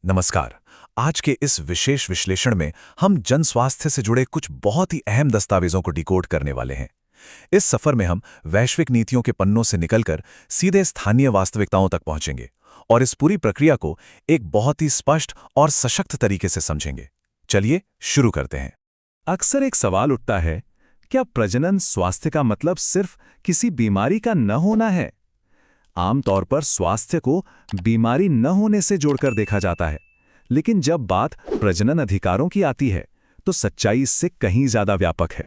नमस्कार। आज के इस विशेष विश्लेषण में हम जन स्वास्थ्य से जुड़े कुछ बहुत ही अहम दस्तावेजों को डिकोड करने वाले हैं। इस सफर में हम वैश्विक नीतियों के पन्नों से निकलकर सीधे स्थानीय वास्तविकताओं तक पहुंचेंगे और इस पूरी प्रक्रिया को एक बहुत ही स्पष्ट और सशक्त तरीके से समझेंगे। चलिए शुरू करते हैं। अक्सर एक सवाल उठता है, क्या प्रजनन स्वास्थ्य का मतलब सिर्फ किसी बीमारी का न होना है? आमतौर पर स्वास्थ्य को बीमारी न होने से जोड़कर देखा जाता है, लेकिन जब बात प्रजनन अधिकारों की आती है तो सच्चाई इससे कहीं ज्यादा व्यापक है।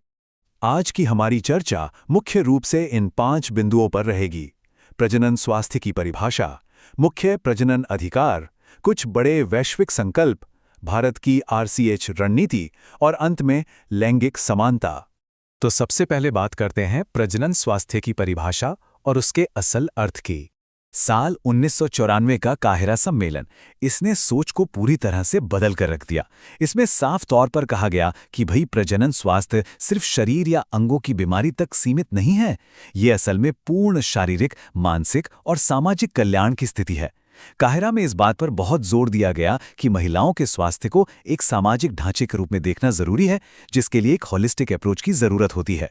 आज की हमारी चर्चा मुख्य रूप से इन 5 बिंदुओं पर रहेगी: प्रजनन स्वास्थ्य की परिभाषा, मुख्य प्रजनन अधिकार, कुछ बड़े वैश्विक संकल्प, भारत की आरसीएच रणनीति और अंत में लैंगिक समानता। तो सबसे पहले बात करते हैं प्रजनन स्वास्थ्य की परिभाषा और उसके असल अर्थ की। साल 1994 का काहिरा सम्मेलन, इसने सोच को पूरी तरह से बदल कर रख दिया। इसमें साफ तौर पर कहा गया कि भाई प्रजनन स्वास्थ्य सिर्फ शरीर या अंगों की बीमारी तक सीमित नहीं है, ये असल में पूर्ण शारीरिक, मानसिक और सामाजिक कल्याण की स्थिति है। काहिरा में इस बात पर बहुत जोर दिया गया कि महिलाओं के स्वास्थ्य को एक सामाजिक ढांचे के रूप में देखना जरूरी है, जिसके लिए एक होलिस्टिक अप्रोच की जरूरत होती है।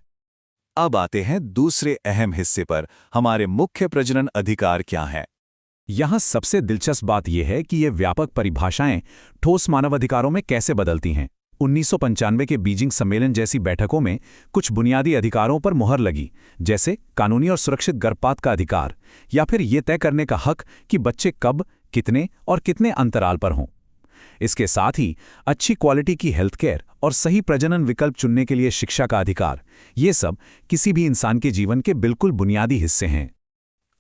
अब आते हैं दूसरे अहम हिस्से पर, हमारे मुख्य प्रजनन अधिकार क्या हैं। यहाँ सबसे दिलचस्प बात यह है कि ये व्यापक परिभाषाएं ठोस मानवाधिकारों में कैसे बदलती हैं। 1995 के बीजिंग सम्मेलन जैसी बैठकों में कुछ बुनियादी अधिकारों पर मुहर लगी, जैसे कानूनी और सुरक्षित गर्भपात का अधिकार, या फिर ये तय करने का हक कि बच्चे कब, कितने और कितने अंतराल पर हों। इसके साथ ही अच्छी क्वालिटी की हेल्थ केयर और सही प्रजनन विकल्प चुनने के लिए शिक्षा का अधिकार, ये सब किसी भी इंसान के जीवन के बिल्कुल बुनियादी हिस्से हैं।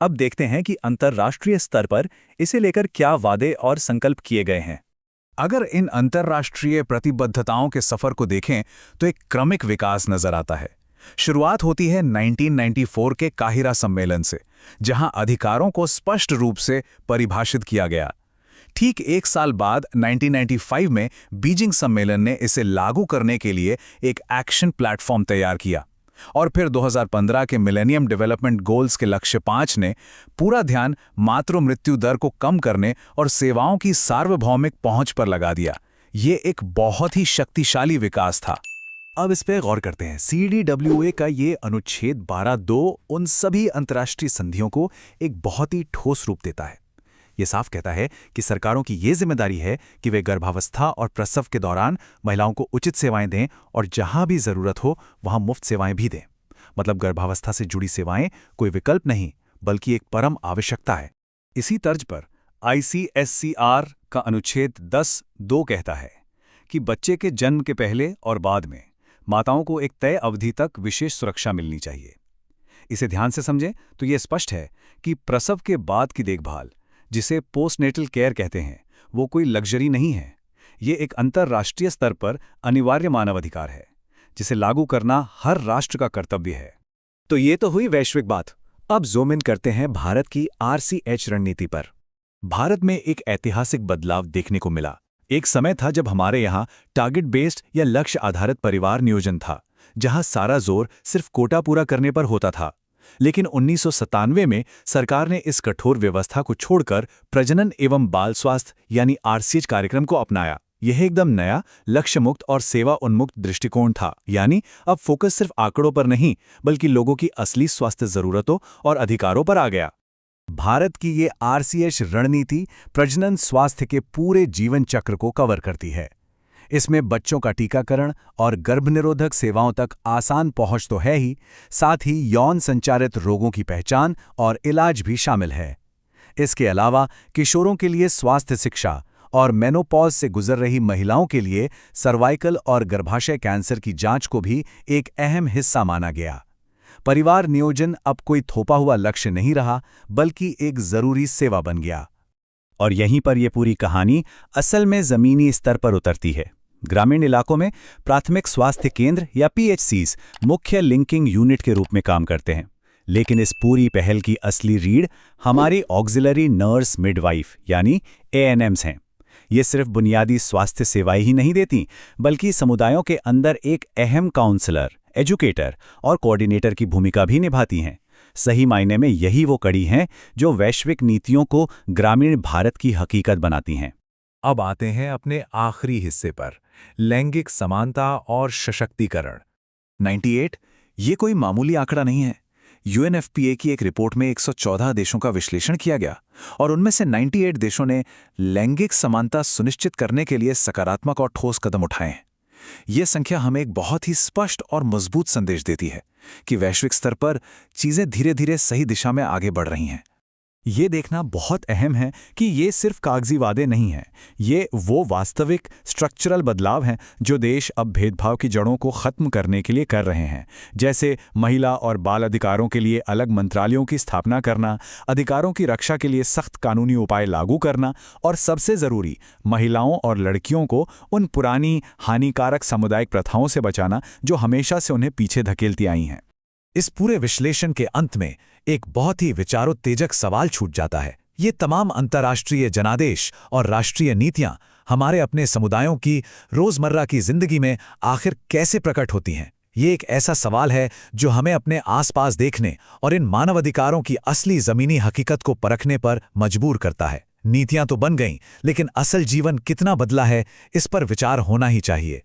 अब देखते हैं कि अंतर्राष्ट्रीय स्तर पर इसे लेकर क्या वादे और संकल्प किए गए हैं। अगर इन अंतर्राष्ट्रीय प्रतिबद्धताओं के सफर को देखें तो एक क्रमिक विकास नजर आता है। शुरुआत होती है 1994 के काहिरा सम्मेलन से, जहां अधिकारों को स्पष्ट रूप से परिभाषित किया गया। ठीक एक साल बाद 1995 में बीजिंग सम्मेलन ने इसे लागू करने के लिए एक एक्शन प्लेटफॉर्म तैयार किया, और फिर 2015 के मिलेनियम डेवलपमेंट गोल्स के लक्ष्य 5 ने पूरा ध्यान मातृ मृत्यु दर को कम करने और सेवाओं की सार्वभौमिक पहुंच पर लगा दिया। ये एक बहुत ही शक्तिशाली विकास था। अब इस पर गौर करते हैं। CDWA का ये अनुच्छेद 12(2) उन सभी अंतर्राष्ट्रीय संधियों को एक बहुत ही ठोस रूप देता है। ये साफ कहता है कि सरकारों की ये जिम्मेदारी है कि वे गर्भावस्था और प्रसव के दौरान महिलाओं को उचित सेवाएं दें और जहां भी जरूरत हो वहां मुफ्त सेवाएं भी दें। मतलब गर्भावस्था से जुड़ी सेवाएं कोई विकल्प नहीं, बल्कि एक परम आवश्यकता है। इसी तर्ज पर ICSCR का अनुच्छेद 10(2) कहता है कि बच्चे के जन्म के पहले और बाद में माताओं को एक तय अवधि तक विशेष सुरक्षा मिलनी चाहिए। इसे ध्यान से समझें तो ये स्पष्ट है कि प्रसव के बाद की देखभाल, जिसे पोस्टनेटल केयर कहते हैं, वो कोई लग्जरी नहीं है। ये एक अंतर्राष्ट्रीय स्तर पर अनिवार्य मानवाधिकार है, जिसे लागू करना हर राष्ट्र का कर्तव्य है। तो ये तो हुई वैश्विक बात। अब ज़ूम इन करते हैं भारत की आरसीएच रणनीति पर। भारत में एक ऐतिहासिक बदलाव देखने को मिला। एक समय था जब हमारे यहाँ टारगेट बेस्ड या लक्ष्य आधारित परिवार नियोजन था, जहां सारा जोर सिर्फ कोटा पूरा करने पर होता था। लेकिन 1997 में सरकार ने इस कठोर व्यवस्था को छोड़कर प्रजनन एवं बाल स्वास्थ्य यानी आरसीएच कार्यक्रम को अपनाया। यह एकदम नया, लक्ष्य मुक्त और सेवा उन्मुक्त दृष्टिकोण था। यानी अब फोकस सिर्फ आंकड़ों पर नहीं, बल्कि लोगों की असली स्वास्थ्य जरूरतों और अधिकारों पर आ गया। भारत की ये आरसीएच रणनीति प्रजनन स्वास्थ्य के पूरे जीवन चक्र को कवर करती है। इसमें बच्चों का टीकाकरण और गर्भनिरोधक सेवाओं तक आसान पहुंच तो है ही, साथ ही यौन संचारित रोगों की पहचान और इलाज भी शामिल है। इसके अलावा किशोरों के लिए स्वास्थ्य शिक्षा और मेनोपॉज से गुजर रही महिलाओं के लिए सर्वाइकल और गर्भाशय कैंसर की जांच को भी एक अहम हिस्सा माना गया। परिवार नियोजन अब कोई थोपा हुआ लक्ष्य नहीं रहा, बल्कि एक जरूरी सेवा बन गया। और यहीं पर यह पूरी कहानी असल में जमीनी स्तर पर उतरती है। ग्रामीण इलाकों में प्राथमिक स्वास्थ्य केंद्र या PHCs मुख्य लिंकिंग यूनिट के रूप में काम करते हैं, लेकिन इस पूरी पहल की असली रीढ़ हमारी ऑक्सिलरी नर्स मिडवाइफ यानी ANMs हैं। ये सिर्फ बुनियादी स्वास्थ्य सेवाएं ही नहीं देती, बल्कि समुदायों के अंदर एक अहम काउंसलर, एजुकेटर और कोऑर्डिनेटर की भूमिका भी निभाती हैं। सही मायने में यही वो कड़ी हैं जो वैश्विक नीतियों को ग्रामीण भारत की हकीकत बनाती हैं। अब आते हैं अपने आखिरी हिस्से पर, लैंगिक समानता और सशक्तिकरण। 98 ये कोई मामूली आंकड़ा नहीं है। यूएनएफपीए की एक रिपोर्ट में 114 देशों का विश्लेषण किया गया और उनमें से 98 देशों ने लैंगिक समानता सुनिश्चित करने के लिए सकारात्मक और ठोस कदम उठाए हैं। यह संख्या हमें एक बहुत ही स्पष्ट और मजबूत संदेश देती है कि वैश्विक स्तर पर चीजें धीरे धीरे सही दिशा में आगे बढ़ रही हैं। ये देखना बहुत अहम है कि ये सिर्फ कागजी वादे नहीं हैं, ये वो वास्तविक स्ट्रक्चरल बदलाव हैं जो देश अब भेदभाव की जड़ों को खत्म करने के लिए कर रहे हैं, जैसे महिला और बाल अधिकारों के लिए अलग मंत्रालयों की स्थापना करना, अधिकारों की रक्षा के लिए सख्त कानूनी उपाय लागू करना और सबसे ज़रूरी, महिलाओं और लड़कियों को उन पुरानी हानिकारक सामुदायिक प्रथाओं से बचाना जो हमेशा से उन्हें पीछे धकेलती आई हैं। इस पूरे विश्लेषण के अंत में एक बहुत ही विचारोत्तेजक सवाल छूट जाता है। ये तमाम अंतर्राष्ट्रीय जनादेश और राष्ट्रीय नीतियां हमारे अपने समुदायों की रोजमर्रा की जिंदगी में आखिर कैसे प्रकट होती हैं? ये एक ऐसा सवाल है जो हमें अपने आसपास देखने और इन मानवाधिकारों की असली जमीनी हकीकत को परखने पर मजबूर करता है। नीतियां तो बन गईं, लेकिन असल जीवन कितना बदला है, इस पर विचार होना ही चाहिए।